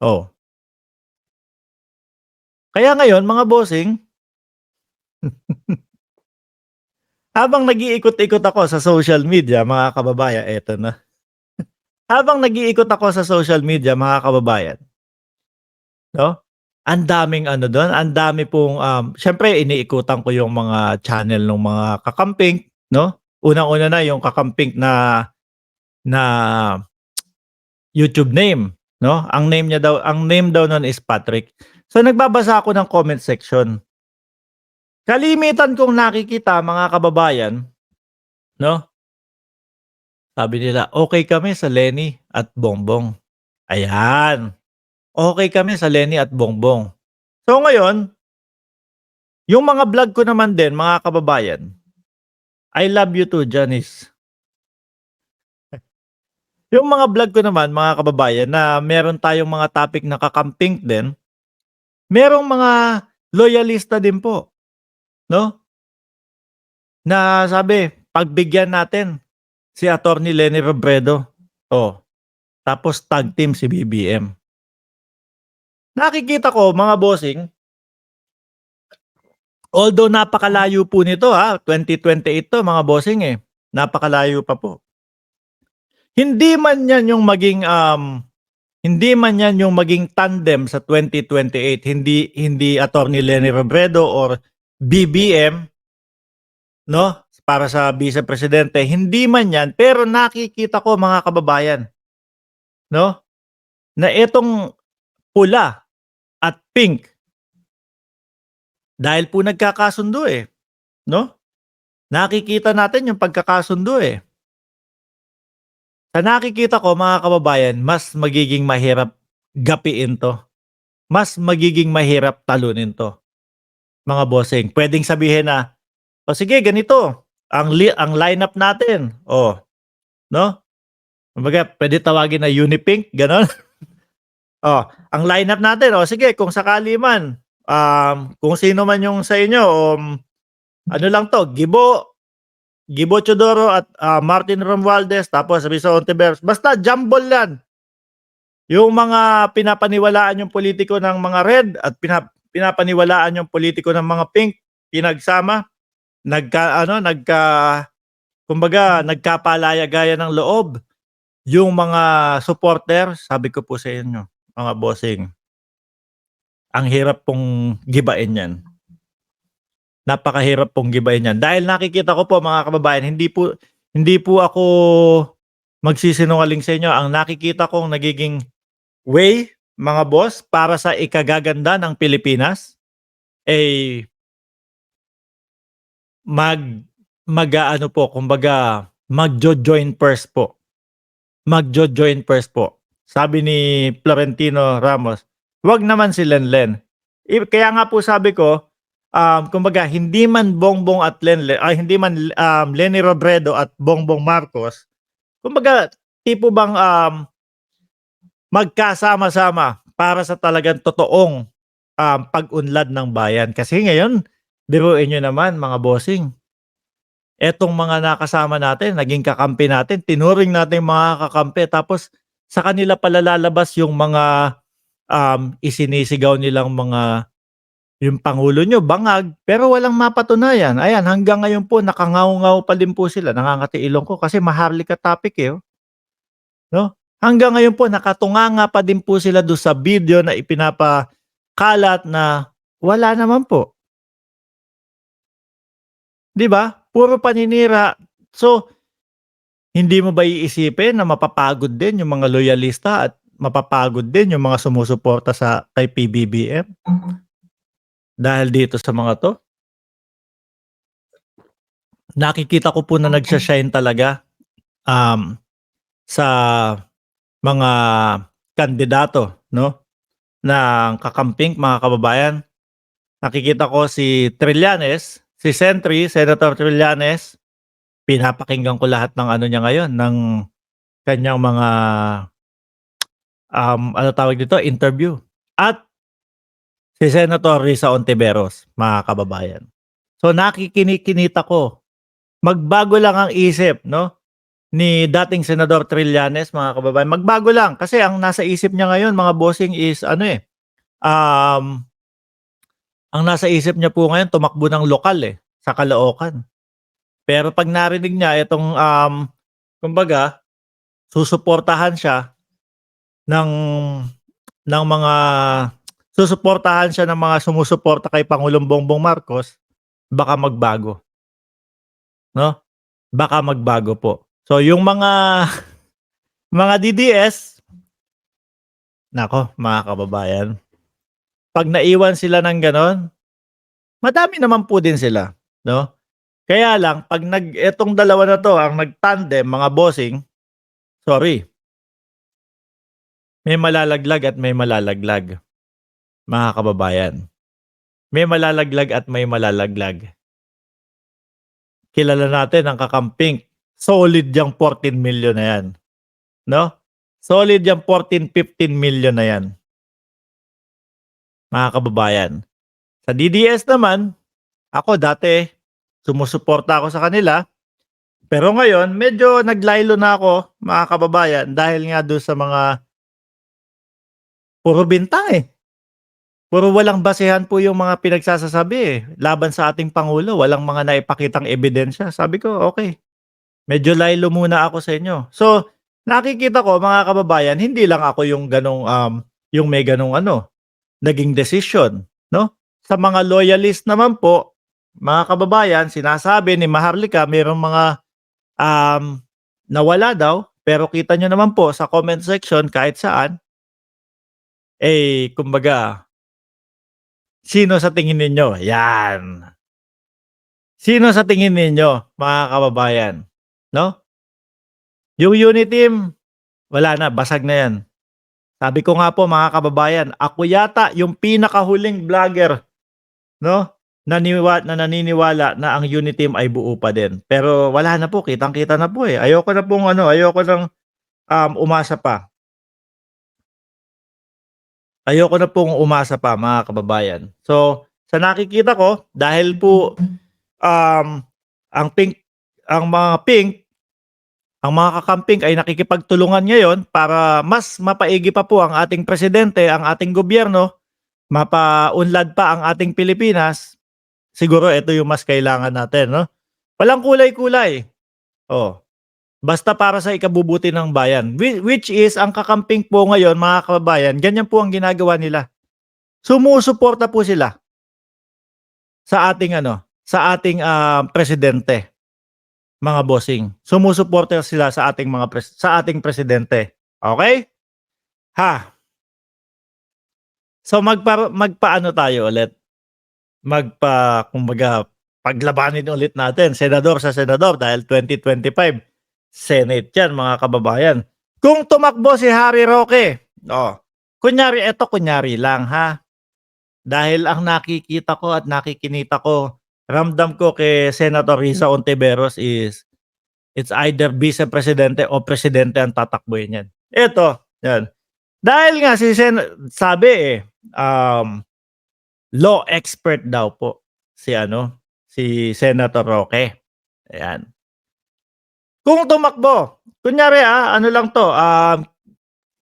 Oh, kaya ngayon mga bossing, habang nag-iikot-ikot ako sa social media mga kababayan, eto na. Habang nag-iikot ako sa social media mga kababayan, 'no, ang daming ano dun, ang dami pong, siyempre iniikutan ko yung mga channel nung mga kakamping, 'no. Unang-una na yung kakamping na YouTube name, 'no. Ang name daw nun is Patrick. So nagbabasa ako ng comment section. Kalimitan kong nakikita mga kababayan, 'no, sabi nila, "Okey kami sa Lenny at Bongbong." Ayan, okey kami sa Lenny at Bongbong. So ngayon, yung mga vlog ko naman din mga kababayan, I love you too Janice. Yung mga vlog ko naman mga kababayan na meron tayong mga topic na kakamping din, merong mga loyalista din po, 'no, na sabi, "Pagbigyan natin si Attorney Leni Robredo." Oh, tapos tag team si BBM. Nakikita ko mga bossing, although napakalayo po nito, 2028 'to mga bossing, eh, napakalayo pa po. Hindi man 'yan yung maging, hindi man 'yan yung maging tandem sa 2028, hindi Attorney Leni Robredo or BBM, 'no, para sa Vice Presidente, hindi man 'yan, pero nakikita ko mga kababayan, 'no, na itong pula at pink dahil po nagkakasundo, eh, 'no? Nakikita natin yung pagkakasundo, eh. Sa nakikita ko mga kababayan, mas magiging mahirap gapiin 'to, mas magiging mahirap talunin 'to, mga bossing. Puwedeng sabihin na, "O sige ganito, ang lineup natin, 'no?" Kumbaga puwede tawagin na Unipink, gano'n. Ang lineup natin, sige kung sakali man, kung sino man yung sa inyo, ano lang 'to, Gibo Teodoro at, Martin Romualdez tapos Risa Ontiveros, basta jumble 'yan. Yung mga pinapaniwalaan yung politiko ng mga red at pinapaniwalaan yung politiko ng mga pink, pinagsama, kumbaga nagkapalaya-gaya ng loob yung mga supporter. Sabi ko po sa inyo, mga bossing, ang hirap pong gibain 'yan. Napakahirap pong gibain 'yan. Dahil nakikita ko po mga kababayan, hindi po ako magsisinungaling sa inyo. Ang nakikita kong nagiging way, mga boss, para sa ikagaganda ng Pilipinas, eh, mag mag-aano po, kumbaga magjo-join first po. Magjo-join first po. Sabi ni Florentino Ramos, "Wag naman si Lenlen." Kaya nga po sabi ko, kumbaga hindi man Bongbong at hindi man, Leni Robredo at Bongbong Marcos, kumbaga tipo bang, magkasama-sama para sa talagang totoong, pag-unlad ng bayan. Kasi ngayon, biruin niyo naman mga bossing, etong mga nakasama natin, naging kakampi natin, tinuring nating mga kakampi, tapos sa kanila pala lalabas yung mga, isinisigaw nilang mga yung pangulo niyo bangag, pero walang mapatunayan. Ayan, hanggang ngayon po nakangaw-ngaw pa din po sila, nangangati ilong ko kasi Maharlika topic, eh, 'no? Hanggang ngayon po nakatunganga pa din po sila dun sa video na ipinapakalat na wala naman po, 'di ba? Puro paninira. So, hindi mo ba iisipin na mapapagod din yung mga loyalista at mapapagod din yung mga sumusuporta kay PBBM dahil dito sa mga 'to? Nakikita ko po na nagsha-shine talaga, um, sa mga kandidato, 'no, ng kakamping mga kababayan. Nakikita ko si Trillanes, si Senator Trillanes, pinapakinggan ko lahat ng ano niya ngayon, ng kanyang mga, ano tawag dito, interview. At si Senator Risa Ontiveros, mga kababayan. So, kinita ko, magbago lang ang isip, 'no? ni dating Senador Trillanes, mga kababayan. Magbago lang kasi ang nasa isip niya ngayon, mga bossing, is ano, um, ang nasa isip niya po ngayon tumakbo ng lokal, sa Caloocan. Pero 'pag narinig niya itong, kumbaga susuportahan siya ng mga sumusuporta kay Pangulong Bongbong Marcos, baka magbago, 'no? Baka magbago po. So yung mga mga DDS, naku mga kababayan, 'pag naiwan sila ng gano'n, madami naman po din sila, 'no? Kaya lang 'pag etong dalawa na 'to ang nag-tandem, mga bossing, sorry, may malalaglag at may malalaglag, mga kababayan. May malalaglag at may malalaglag. Kilala natin ang kakamping, solid yang 14 million na 'yan, 'no? Solid yang 14, 15 million na 'yan, mga kababayan. Sa DDS naman, ako dati sumusuporta ako sa kanila, pero ngayon medyo naglaylo na ako, mga kababayan, dahil nga do'n sa mga puro bintang, puro walang basehan po yung mga pinagsasasabi, laban sa ating pangulo. Walang mga naipakitang ebidensya. Sabi ko, "Okey, medyo laylo muna ako sa inyo." So, nakikita ko, mga kababayan, hindi lang ako yung gano'ng, yung may gano'ng ano, naging desisyon, 'no? Sa mga loyalist naman po, mga kababayan, sinasabi ni Maharlika merong mga, nawala daw, pero kita niyo naman po sa comment section kahit saan, kumbaga, sino sa tingin ninyo? 'Yan. Sino sa tingin ninyo, mga kababayan, 'no? Yung Uniteam, wala na, basag na 'yan. Sabi ko nga po, mga kababayan, ako yata yung pinakahuling vlogger, 'no, na naniniwala na ang Uniteam ay buo pa din. Pero wala na po, kitang-kita na po, Ayoko na pong ano, ayoko ng, umasa pa. Ayoko na pong umasa pa, mga kababayan. So, sa nakikita ko, dahil po, um, ang mga pink, ang mga kakamping ay nakikipagtulungan ngayon para mas mapaigi pa po ang ating presidente, ang ating gobyerno, mapaunlad pa ang ating Pilipinas. Siguro ito yung mas kailangan natin, 'no? Walang kulay-kulay, oh, basta para sa ikabubuti ng bayan. Which is ang kakamping po ngayon, mga kababayan, ganyan po ang ginagawa nila. Sumusuporta po sila sa ating ano, sa ating, presidente, mga bossing. Sumusuporta sila sa ating sa ating presidente, okey? Ha, so magpaano tayo ulit, kumbaga paglabanin ulit natin senador sa senador dahil 2025 Senate 'yan, mga kababayan. Kung tumakbo si Harry Roque, kunyari lang, ha, dahil ang nakikita ko at nakikinita ko, ramdam ko kay Senator Risa Hontiveros is it's either Vice Presidente o Presidente ang tatakbuhin niyan. Eto, 'yan. Dahil nga sabi, law expert daw po si Senator Roque, ayan. Kung tumakbo, kunyari, ano lang 'to,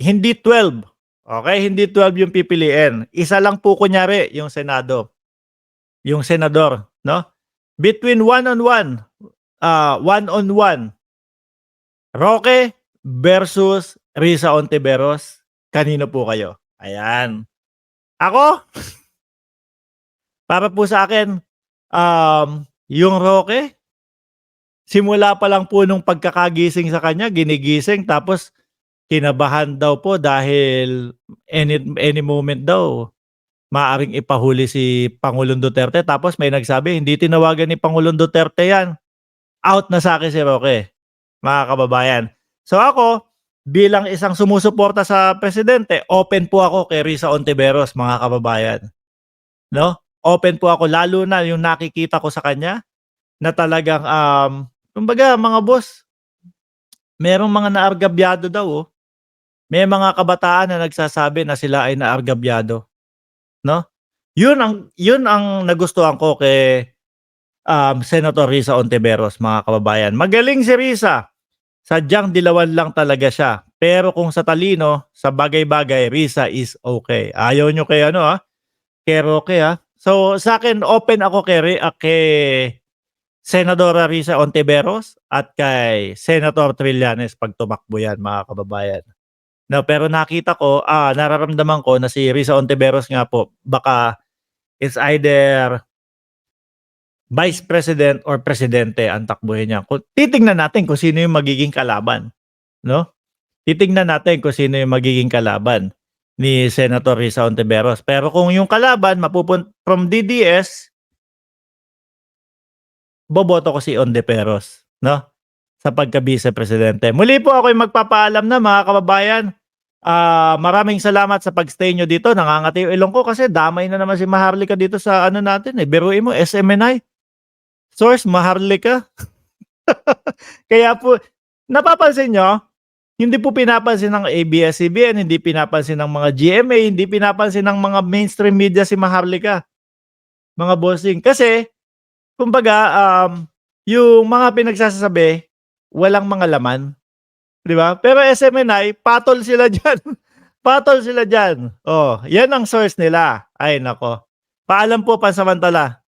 hindi 12, okey, hindi 12 yung pipiliin, isa lang po kunyari yung yung senador, 'no? Between one on one, Roque versus Risa Hontiveros, kanino po kayo? Ayan. Ako, para po sa'kin, yung Roque, simula pa lang po nung pagkakagising sa kanya, ginigising, tapos kinabahan daw po dahil any moment daw maaaring ipahuli si Pangulong Duterte. Tapos may nagsabi, "Hindi tinawagan ni Pangulong Duterte 'yan." Out na sa'kin si Roque, mga kababayan. So ako, bilang isang sumusuporta sa presidente, open po ako kay Risa Hontiveros, mga kababayan, 'no? Open po ako, lalo na yung nakikita ko sa kanya na talagang, kumbaga, mga boss, merong mga naargabyado daw, May mga kabataan na nagsasabi na sila ay naargabyado, 'no? Yun ang nagustuhan ko kay, Senator Risa Hontiveros, mga kababayan. Magaling si Risa sadyang dilawan lang talaga siya. Pero kung sa talino, sa bagay-bagay, Risa is okay. Ayaw nyo kay ano kay Roque So sa akin open ako kay Senadora Risa Ontiveros at kay Senator Trillanes 'pag tumakbo 'yan, mga kababayan. No, pero nakita ko, nararamdaman ko na si Risa Ontiveros nga po baka it's either Vice President or Presidente ang takbuhin niya. Titingnan natin kung sino yung magiging kalaban, 'no? Titingnan natin kung sino yung magiging kalaban ni Senator Risa Ontiveros. Pero kung yung kalaban from DDS, boboto ko si Ontiveros, 'no? Sa pagka-Vice Presidente. Muli po ako'y magpapaalam na, mga kababayan. Maraming salamat sa pag-stay nyo dito. Nangangati yung ilong ko kasi damay na naman si Maharlika dito sa ano natin Biruin mo, SMNI. Source, Maharlika. Kaya po, napapansin nyo, hindi po pinapansin ng ABS-CBN, hindi pinapansin ng mga GMA, hindi pinapansin ng mga mainstream media si Maharlika. Mga bossing. Kasi, kumbaga, yung mga pinagsasabi, walang mga laman. 'Di ba? Pero SMNI, patol sila diyan. Patol sila diyan. Oh, 'yan ang source nila. Ay nako. Paalam po pansamantala.